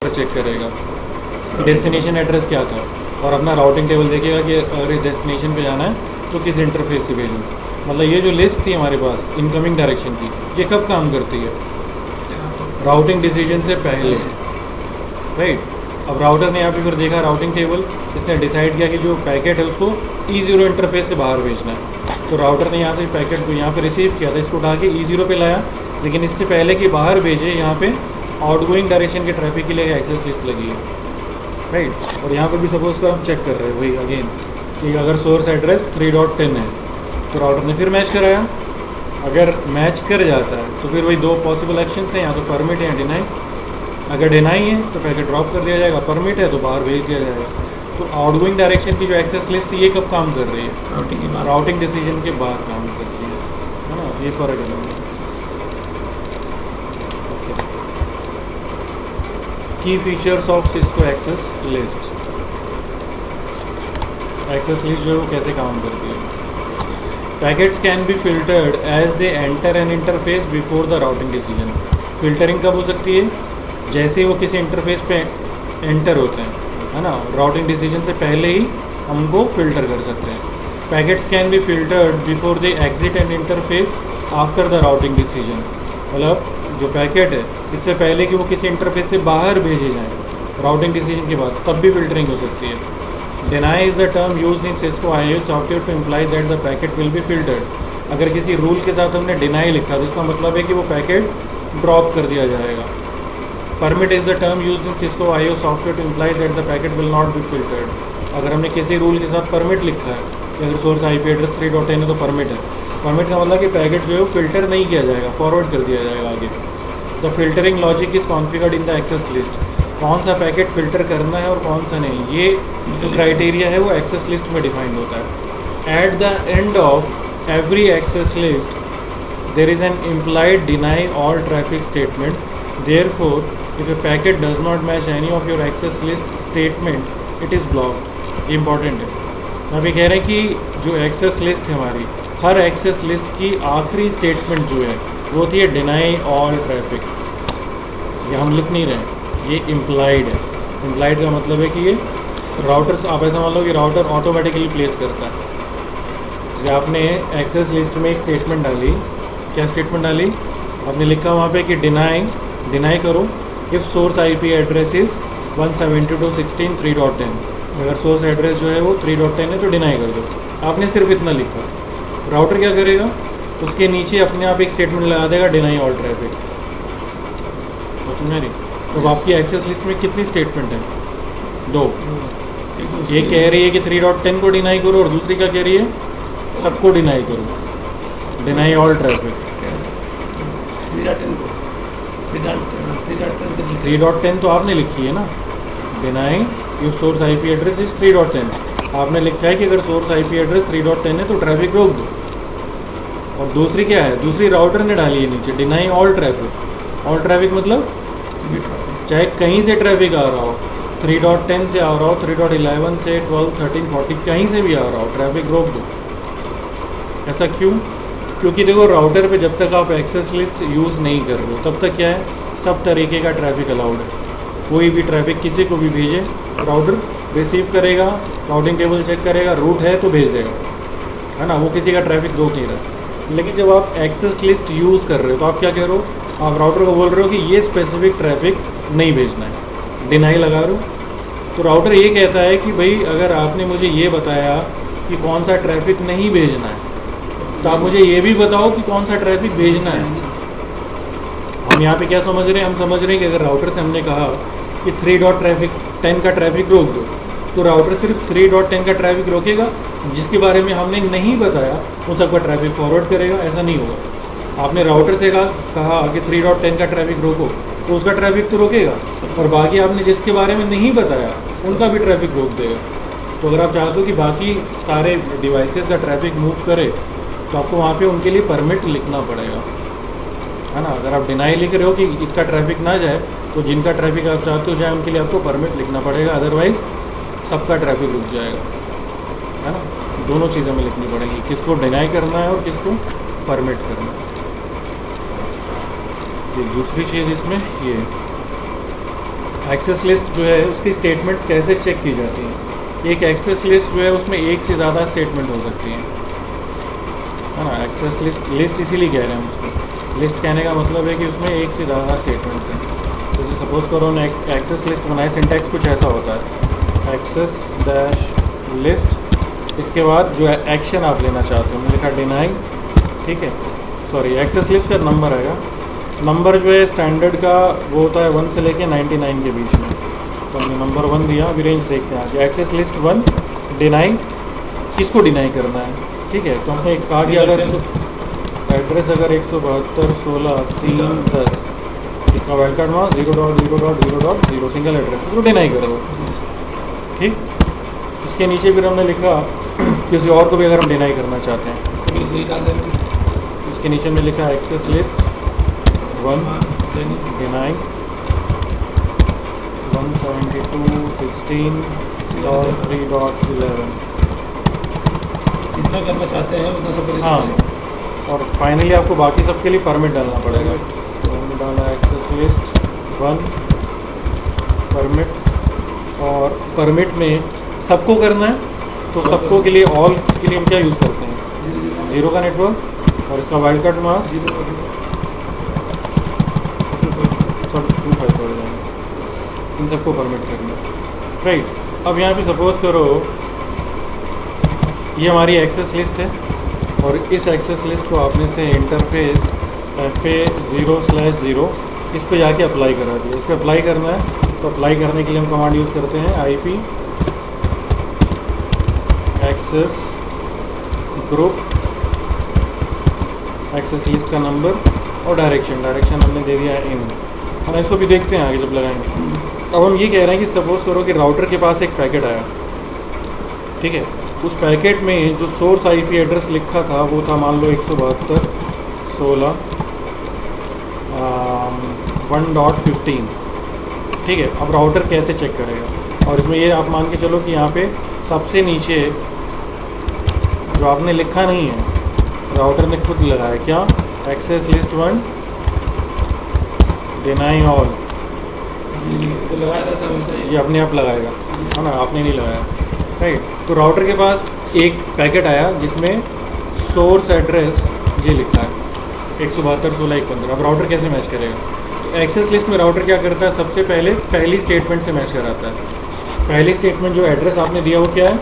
पर चेक करेगा destination address क्या था, और अपना राउटिंग टेबल देखेगा कि अगर इस डेस्टिनेशन पे जाना है तो किस इंटरफेस से भेजूँ। मतलब ये जो लिस्ट थी हमारे पास इनकमिंग डायरेक्शन की, ये कब काम करती है? राउटिंग डिसीजन से पहले, राइट। अब राउटर ने यहाँ पे फिर देखा राउटिंग टेबल, इसने डिसाइड किया कि जो पैकेट है उसको E0 इंटरफेस से बाहर भेजना है। तो राउटर ने यहाँ से पैकेट को यहाँ पे रिसीव किया था, इसको उठा के E0 पे लाया, लेकिन इससे पहले कि बाहर भेजे यहाँ पे आउटगोइंग डायरेक्शन के ट्रैफिक के लिए एक्सेस लिस्ट लगी है, राइट। और यहाँ पे भी सपोज कर हम चेक कर रहे हैं वही अगेन कि अगर सोर्स एड्रेस 3.10 है तो राउटर ने फिर मैच कराया। अगर मैच कर जाता है तो फिर वही दो पॉसिबल एक्शंस हैं, या तो परमिट है या डिनाई। अगर डिनाई है तो पैकेट ड्रॉप कर दिया जाएगा, परमिट है तो बाहर भेज दिया जाएगा। तो आउटगोइंग डायरेक्शन की जो एक्सेस लिस्ट ये कब काम कर रही है? राउटिंग डिसीजन के बाद काम करती है ना, ये फ़र्क है। Key features of Cisco access list. Access list जो है वो कैसे काम करती है? Packets can be filtered as they enter an interface before the routing decision. Filtering कब हो सकती है? जैसे वो किसी इंटरफेस पे एंटर होते हैं, है ना, राउटिंग डिसीजन से पहले ही हम उनको फिल्टर कर सकते हैं। Packets can be filtered before they exit N interface after the routing decision. मतलब जो पैकेट है इससे पहले कि वो किसी इंटरफेस से बाहर भेजे जाएँ राउटिंग डिसीजन के बाद, तब भी फिल्टरिंग हो सकती है। Deny is the term used in Cisco IIS software to imply that the packet will be filtered। अगर किसी रूल के साथ हमने डिनाई लिखा तो इसका मतलब है कि वो पैकेट ड्रॉप कर दिया जाएगा। Permit is the term used in Cisco IIS software to imply that the packet will not be filtered। अगर हमने किसी रूल के साथ परमिट लिखा है कि अगर सोर्स IP एड्रेस 3.10 है तो परमिट है, परमिट का मतलब कि पैकेट जो है वो फिल्टर नहीं किया जाएगा, फॉरवर्ड कर दिया जाएगा आगे। The filtering logic is configured in the access list. कौन सा पैकेट फ़िल्टर करना है और कौन सा नहीं, ये जो क्राइटेरिया है वो एक्सेस लिस्ट में डिफाइंड होता है। At the end of every access list there is an implied deny all traffic statement. Therefore if a packet does not match any of your access list statement it is blocked. ये important है। अभी कह रहे हैं कि जो access list है हमारी, हर एक्सेस लिस्ट की आखिरी स्टेटमेंट जो है वो होती है डिनाई ऑल ट्रैफिक। ये हम लिख नहीं रहे, ये इम्प्लाइड है। इम्प्लाइड का मतलब है कि ये राउटर, आप ऐसा मान लो कि राउटर ऑटोमेटिकली प्लेस करता है। जैसे आपने एक्सेस लिस्ट में एक स्टेटमेंट डाली, क्या स्टेटमेंट डाली? आपने लिखा वहाँ पे कि डिनाई करो if source IP address is 172.16.3.10। अगर सोर्स एड्रेस जो है वो 3.10 है तो डिनाई कर दो। आपने सिर्फ इतना लिखा। राउटर क्या करेगा? उसके नीचे अपने आप एक स्टेटमेंट लगा देगा डिनाई ऑल ट्रैफिक। समझा नहीं? तो आपकी एक्सेस लिस्ट में कितनी स्टेटमेंट है? दो। ये कह रही है कि 3.10 को डिनाई करो और दूसरी क्या कह रही है? सबको डिनाई करो, डिनाई ऑल ट्रैफिक। 3.10 तो आपने लिखी है ना, deny if source IP address is 3.10। आपने लिखा है कि अगर सोर्स IP एड्रेस 3.10 है तो ट्रैफिक रोक दो। और दूसरी क्या है? दूसरी राउटर ने डाली है नीचे deny all traffic. All traffic मतलब चाहे कहीं से ट्रैफिक आ रहा हो, 3.10 से आ रहा हो, 3.11 से 12, 13, 14 कहीं से भी आ रहा हो, ट्रैफिक रोक दो। ऐसा क्यों? क्योंकि देखो राउटर पे जब तक आप एक्सेस लिस्ट यूज़ नहीं कर रहे हो तब तक क्या है, सब तरीके का ट्रैफिक अलाउड है। कोई भी ट्रैफिक किसी को भी भेजे राउटर रिसीव करेगा, राउटिंग टेबल चेक करेगा, रूट है तो भेज देगा, है ना, वो किसी का ट्रैफिक रोक नहीं रहा। लेकिन जब आप एक्सेस लिस्ट यूज़ कर रहे हो तो आप क्या कह रहे हो? आप राउटर को बोल रहे हो कि ये स्पेसिफिक ट्रैफिक नहीं भेजना है, डिनाई लगा रहे हो। तो राउटर ये कहता है कि भाई अगर आपने मुझे ये बताया कि कौन सा ट्रैफिक नहीं भेजना है तो आप मुझे ये भी बताओ कि कौन सा ट्रैफिक भेजना है। हम यहाँ पे क्या समझ रहे हैं? हम समझ रहे हैं कि अगर राउटर से हमने कहा कि 3.10 का ट्रैफिक रोक दो तो राउटर सिर्फ 3.10 का ट्रैफिक रोकेगा, जिसके बारे में हमने नहीं बताया उन सबका ट्रैफिक फॉरवर्ड करेगा। ऐसा नहीं होगा। आपने राउटर से कहा कि 3.10 का ट्रैफिक रोको तो उसका ट्रैफिक तो रोकेगा, और बाकी आपने जिसके बारे में नहीं बताया उनका भी ट्रैफिक रोक देगा। तो अगर आप चाहते हो कि बाकी सारे डिवाइसेस का ट्रैफिक मूव करे तो आपको वहाँ पे उनके लिए परमिट लिखना पड़ेगा, है ना। अगर आप डिनाई लिख रहे हो कि इसका ट्रैफिक ना जाए तो जिनका ट्रैफिक आप चाहते हो जाए उनके लिए आपको परमिट लिखना पड़ेगा, अदरवाइज़ सबका ट्रैफिक रुक जाएगा, है ना। दोनों चीज़ें हमें लिखनी पड़ेंगी, किसको डिनाई करना है और किसको परमिट करना है। दूसरी चीज़ इसमें ये एक्सेस लिस्ट जो है उसकी स्टेटमेंट कैसे चेक की जाती है। एक एक्सेस लिस्ट जो है उसमें एक से ज़्यादा स्टेटमेंट हो सकती है ना। एक्सेस लिस्ट इसीलिए कह रहे हैं उसको। लिस्ट कहने का मतलब है कि उसमें एक से ज़्यादा स्टेटमेंट्स हैं। तो सपोज करो ना एक्सेस लिस्ट बनाए, सिंटैक्स कुछ ऐसा होता है, एक्सेस डैश लिस्ट, इसके बाद जो है एक्शन आप लेना चाहते हो, मैंने लिखा डिनाई, ठीक है, सॉरी एक्सेस लिस्ट का नंबर आएगा। नंबर जो है स्टैंडर्ड का वो होता है 1 से लेके 99 के बीच में, तो हमने नंबर 1 दिया। अभी रेंज देखते हैं आगे। एक्सेस लिस्ट 1 डिनाई, किसको डिनाई करना है, ठीक है। तो हमने कहा कि अगर एड्रेस अगर 172.16.3.10, इसका वाइल्ड कार्ड वहाँ 0.0.0.0 सिंगल एड्रेस, तो डिनाई कर दो, ठीक। इसके नीचे फिर हमने लिखा किसी और को भी अगर हम डिनाई करना चाहते हैं, इसके नीचे में लिखा एक्सेस लिस्ट 1 डिनाई 172.16.3.11 जितना करना चाहते हैं उतना सब। हाँ, और फाइनली आपको बाकी सबके लिए परमिट डालना पड़ेगा। तो हमने डाला एक्सेस लिस्ट 1 परमिट, और परमिट में सबको करना है, तो सबको के लिए ऑल के लिए हम क्या यूज़ करते हैं, 0 का नेटवर्क, और इसका वाइल्ड कार्ड मास सब 25 पड़ जाएंगे, इन सबको परमिट करना है, राइट। अब यहाँ पे सपोज करो ये हमारी एक्सेस लिस्ट है, और इस एक्सेस लिस्ट को आपने से इंटरफेस FA0/0 इस पे जाके अप्लाई करा दिया। इस पर अप्लाई करना है, तो अप्लाई करने के लिए हम कमांड यूज़ करते हैं IP access group, access list का नंबर और डायरेक्शन हमने दे दिया है इन। हम इसको भी देखते हैं आगे जब लगाएंगे। अब हम ये कह रहे हैं कि सपोज़ करो कि राउटर के पास एक पैकेट आया, ठीक है। उस पैकेट में जो सोर्स IP एड्रेस लिखा था वो था मान लो 172.16.1.15, ठीक है। अब राउटर कैसे चेक करेगा, और इसमें ये आप मान के चलो कि यहाँ पे सबसे नीचे जो आपने लिखा नहीं है, राउटर ने खुद लगाया, क्या, एक्सेस लिस्ट 1 डिनाई ऑल, तो लगाया था ये अपने आप लगाएगा, है ना, आपने नहीं लगाया, राइट। तो राउटर के पास एक पैकेट आया जिसमें सोर्स एड्रेस ये लिखा है 172.16.1.15। अब राउटर कैसे मैच करेगा, तो एक्सेस लिस्ट में राउटर क्या करता है, सबसे पहले पहली स्टेटमेंट से मैच कराता है। पहली स्टेटमेंट जो एड्रेस आपने दिया वो क्या है,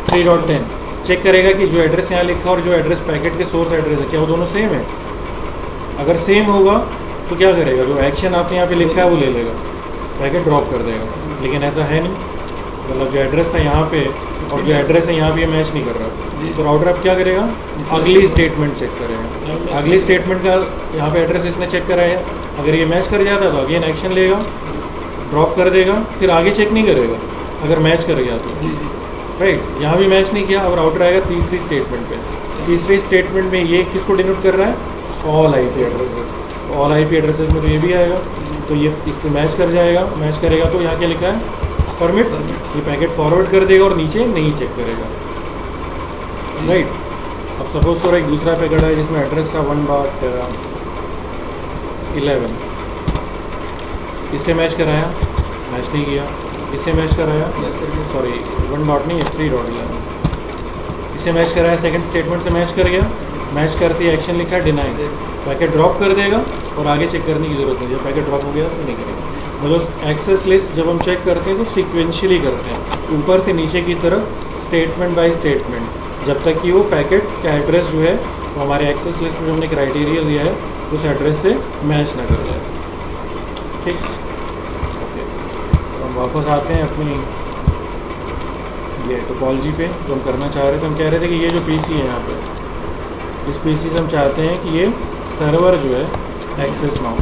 3.10, चेक करेगा कि जो एड्रेस यहाँ लिखा और जो एड्रेस पैकेट के सोर्स एड्रेस है क्या वो दोनों सेम है। अगर सेम होगा तो क्या करेगा, जो एक्शन आपने यहाँ पे लिखा है वो ले लेगा, पैकेट ड्रॉप कर देगा। लेकिन ऐसा है नहीं, मतलब जो एड्रेस था यहाँ पे और जो एड्रेस है यहाँ पे मैच नहीं कर रहा, तो राउटर अब क्या करेगा, अगली स्टेटमेंट चेक करेगा। अगली स्टेटमेंट का यहाँ पे एड्रेस इसने चेक कराया, अगर ये मैच कर जाता तो अगेन एक्शन लेगा, ड्रॉप कर देगा, फिर आगे चेक नहीं करेगा अगर मैच कर गया तो, राइट। यहाँ भी मैच नहीं किया, अब राउटर आएगा तीसरी स्टेटमेंट पे। तीसरी स्टेटमेंट में ये किसको डिनोट कर रहा है, all IP addresses. All IP addresses में तो ये भी आएगा, तो ये इससे मैच कर जाएगा, मैच करेगा तो यहाँ क्या लिखा है, परमिट, ये पैकेट फॉरवर्ड कर देगा और नीचे नहीं चेक करेगा, राइट। अब सपोज करो एक दूसरा पैकेट है जिसमें एड्रेस था 1.11, इससे मैच कराया, मैच नहीं किया, इससे मैच कराया, सॉरी 1 डॉट नहीं 3.11, इससे मैच कराया, सेकंड स्टेटमेंट से मैच कर गया, मैच करते ही एक्शन लिखा है डिनाई, पैकेट ड्रॉप कर देगा और आगे चेक करने की ज़रूरत नहीं, जब पैकेट ड्रॉप हो गया तो नहीं करेगा। मतलब एक्सेस लिस्ट जब हम चेक करते हैं तो सीक्वेंशियली करते हैं, ऊपर से नीचे की तरफ स्टेटमेंट बाय स्टेटमेंट, जब तक कि वो पैकेट का एड्रेस जो है वो हमारे एक्सेस लिस्ट में जो हमने क्राइटेरिया दिया है उस एड्रेस से मैच ना कर जाए, ठीक। ओके, तो हम वापस आते हैं अपनी ये टोपोलॉजी पे जो हम करना चाह रहे थे। हम कह रहे थे कि ये जो PC है यहाँ पे, इस PC से हम चाहते हैं कि ये सर्वर जो है एक्सेस ना हो।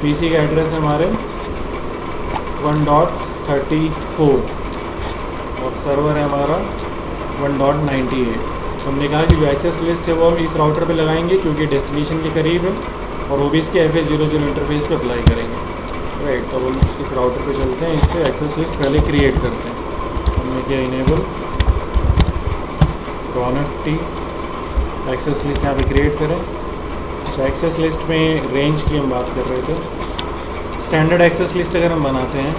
PC का एड्रेस है हमारे 1.34 और सर्वर है हमारा 1.98। तो हमने कहा कि जो एक्सेस लिस्ट है वो हम इस राउटर पे लगाएंगे क्योंकि डेस्टिनेशन के करीब है, और वो भी इसके FA00 इंटरफेस पे अप्लाई करेंगे, राइट। तो हम इस राउटर पे चलते हैं, इससे एक्सेस लिस्ट पहले क्रिएट करते हैं। हमने किया इनेबल CONFT एक्सेस लिस्ट यहाँ पे क्रिएट करें। तो एक्सेस लिस्ट में रेंज की हम बात कर रहे थे, स्टैंडर्ड एक्सेस लिस्ट अगर हम बनाते हैं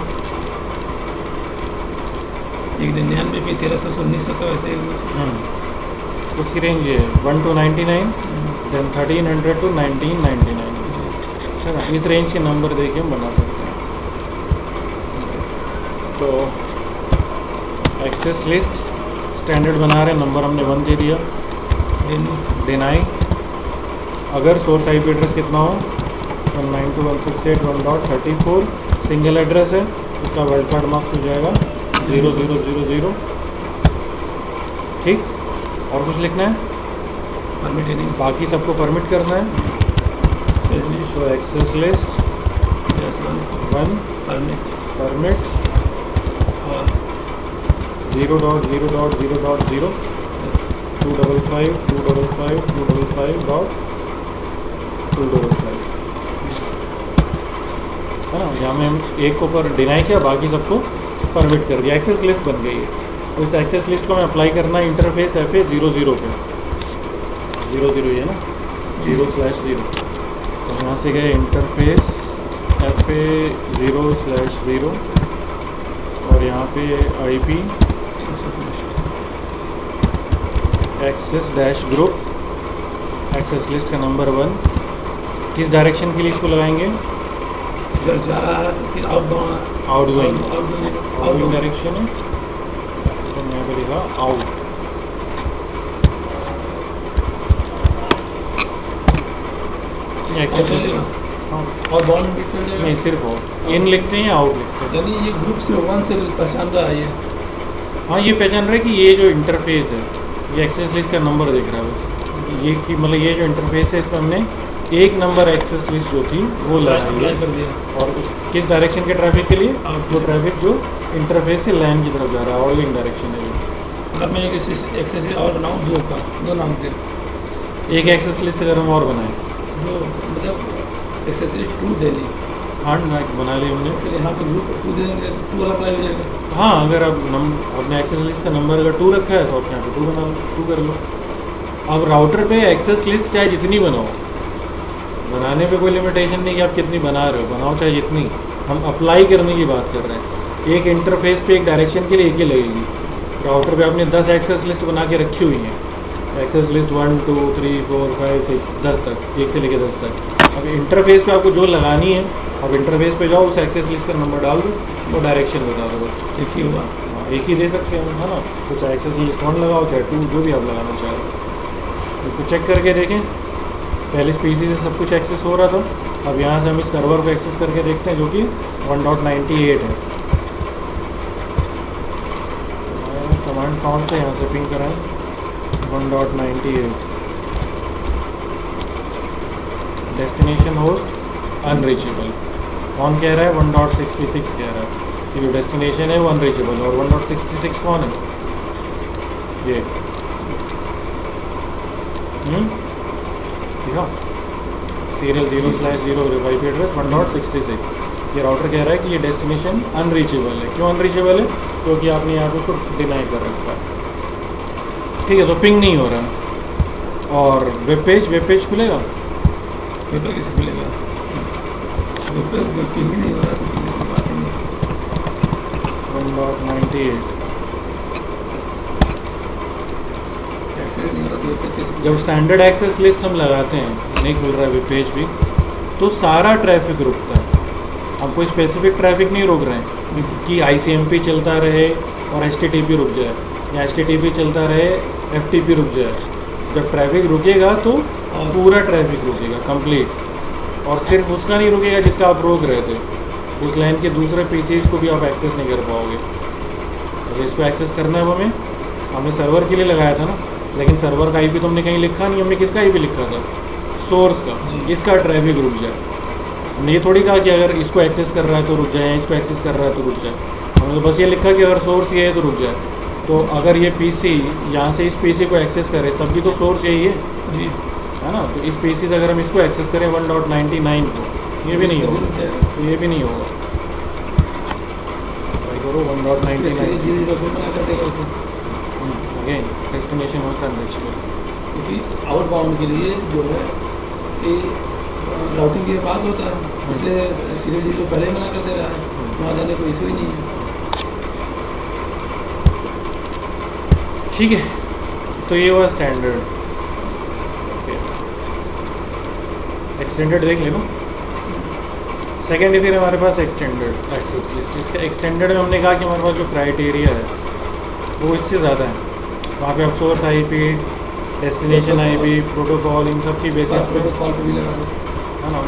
199 पे 1319 तो ऐसे ही कुछ। उसकी रेंज ये है 1 to 99, देन 1300 to 1999 है ना। इस रेंज के नंबर दे के हम बना सकते हैं। तो एक्सेस लिस्ट स्टैंडर्ड बना रहे हैं, नंबर हमने 1 दे दिया। डिनाई अगर सोर्स आईपी एड्रेस कितना हो 192.168.1.34 सिंगल एड्रेस है, उसका वाइल्ड कार्ड मार्क्स हो जाएगा 0000। ठीक, और कुछ लिखना है? परमिट नहीं बाकी सबको परमिट करना है। सो एक्सेस लिस्ट 1 परमिट और 0.0.0.0 255 255 255.255 है ना। यहाँ में हम एक को पर डिनाई किया, बाकी सबको परमिट कर दिया, एक्सेस लिस्ट बन गई है। तो इस एक्सेस लिस्ट को हमें अप्लाई करना है इंटरफेस FA00 पे, 00 है ना, 0/0। तो यहाँ से गए इंटरफेस FA0/0 और यहाँ पे IP access dash group access list का नंबर 1। किस डायरेक्शन के लिए इसको लगाएंगे? इधर जा रहा है तो फिर आउटगोइंग डायरेक्शन है, तो मैं पे लिखा आउट। और बाउंड भी चल नहीं, जाएगा। सिर्फ आउट। इन लिखते हैं या आउट लिखते हैं? यानी ये ग्रुप से 1 से पहचान रहा है ये। हाँ, ये पहचान रहा है कि ये जो इंटरफेस है ये एक्सेस लिस्ट का नंबर देख रहा है बस। ये कि मतलब ये जो इंटरफेस है इसमें हमने एक नंबर एक्सेस लिस्ट जो थी वो लगाई अप्लाई है। कर दिया। और किस डायरेक्शन के ट्रैफिक के लिए? जो ट्रैफिक जो इंटरफेस से लैन की तरफ जा रहा है, आउटगोइंग डायरेक्शन है ये। अगर मैं एक एक्सेस और बनाऊँ दो नाम के एक एक्सेस लिस्ट अगर हम और बनाएं, दो मतलब एक्सेस 2 दे दी, हाँ बना ली हमने। फिर यहाँ पे ग्रुप 2 दे देंगे तो 2 वाला अप्लाई हो जाएगा। हाँ, अगर आप अपने एक्सेस लिस्ट का नंबर अगर 2 रखा है तो आप यहाँ पे 2 बना 2 कर लो। अब राउटर पे एक्सेस लिस्ट चाहे जितनी बनाओ, बनाने पे कोई लिमिटेशन नहीं कि आप कितनी बना रहे हो, बनाओ चाहे जितनी। हम अप्लाई करने की बात कर रहे हैं। एक इंटरफेस पे एक डायरेक्शन के लिए एक ही लगेगी। राउटर पे आपने 10 एक्सेस लिस्ट बना के रखी हुई हैं, एक्सेस लिस्ट 1 2 3 4 5 6 10 तक, 1 से लेकर 10 तक। अब इंटरफेस पे आपको जो लगानी है, अब इंटरफेस पे जाओ, उस एक्सेस लिस्ट का नंबर डाल दो, वो डायरेक्शन बता दो बस। एक ही हुआ। हाँ, एक ही दे सकते हैं, है ना। तो चाहे एक्सेस लिस्ट 1 लगाओ, चाहे 2, जो भी आप लगाना चाहो। इसको चेक करके देखें। पहले इस PC से सब कुछ एक्सेस हो रहा था, अब यहाँ से हम इस सर्वर को एक्सेस करके देखते हैं जो कि 1.98 है। कमांड काउंट से यहाँ से पिंग कराएं 1.98। डेस्टिनेशन होस्ट अनरीचेबल, कौन कह रहा है? 1.66 कह रहा है कि जो डेस्टिनेशन है वो अनरीचेबल है। और 1.66 कौन है? ये ठीक है, सीरियल 0/0 IP एड्रेस 1.66। ये राउटर कह रहा है कि ये डेस्टिनेशन अनरीचेबल है। क्यों अनरीचेबल है? क्योंकि आपने यहाँ पे उसको डिनाई कर रखा है। ठीक है, तो पिंग नहीं हो रहा। और वेब पेज खुलेगा? पेपर किसी खुलेगा? पेपर जो पिंग नहीं हो रहा तो पिंग की बात ही नहीं। 1.98 एक्सेस नहीं हो रहा तो पेपर कैसे? जब स्टैंडर्ड एक्सेस लिस्ट हम लगाते हैं, नहीं खुल रहा है वेब पेज भी, तो सारा ट्रैफिक रुकता है। हम कोई स्पेसिफिक ट्रैफिक नहीं रोक रहे हैं कि ICMP चलता रहे और HTTP रुक जाए, या HTTP चलता रहे FTP रुक जाए। जब ट्रैफिक रुकेगा तो पूरा ट्रैफिक रुकेगा कंप्लीट, और सिर्फ उसका नहीं रुकेगा जिसका आप रोक रहे थे, उस लाइन के दूसरे PCs को भी आप एक्सेस नहीं कर पाओगे। तो इसको एक्सेस करना है वो हमने सर्वर के लिए लगाया था ना, लेकिन सर्वर का IP तो हमने कहीं लिखा नहीं, हमने किसका IP लिखा था? सोर्स का। इसका ट्रैफिक रुक जाए, हमने ये थोड़ी कहा कि अगर इसको एक्सेस कर रहा है तो रुक जाए, इसको एक्सेस कर रहा है तो रुक जाए। हमने तो बस ये लिखा कि अगर सोर्स ये है तो रुक जाए। तो अगर ये PC यहाँ से इस PC को एक्सेस करे तब भी तो सोर्स यही है जी, है ना। तो इस PC से अगर हम इसको एक्सेस करें 1.99 को, ये भी नहीं होगा, तो ये भी नहीं होगा। ट्राई करो 1.99 अगेन डेस्टिनेशन होता है। क्योंकि आउटबाउंड के लिए जो है कि राउटिंग के पास होता है, इसलिए सीरियल तो पहले ही मना कर दे रहा है, वहाँ जाने कोई इशू ही नहीं है। ठीक है, तो ये हुआ स्टैंडर्ड। एक्सटेंडेड देख ले लो। सेकेंड है फिर हमारे पास एक्सटेंडेड एक्सेस लिस्ट। एक्सटेंडेड में हमने कहा कि हमारे पास जो क्राइटेरिया है वो इससे ज़्यादा है। वहाँ पे आप source IP, destination IP, protocol, इन सब की बेसिस पे प्रोटोकॉल पे भी लगा दो। है ना।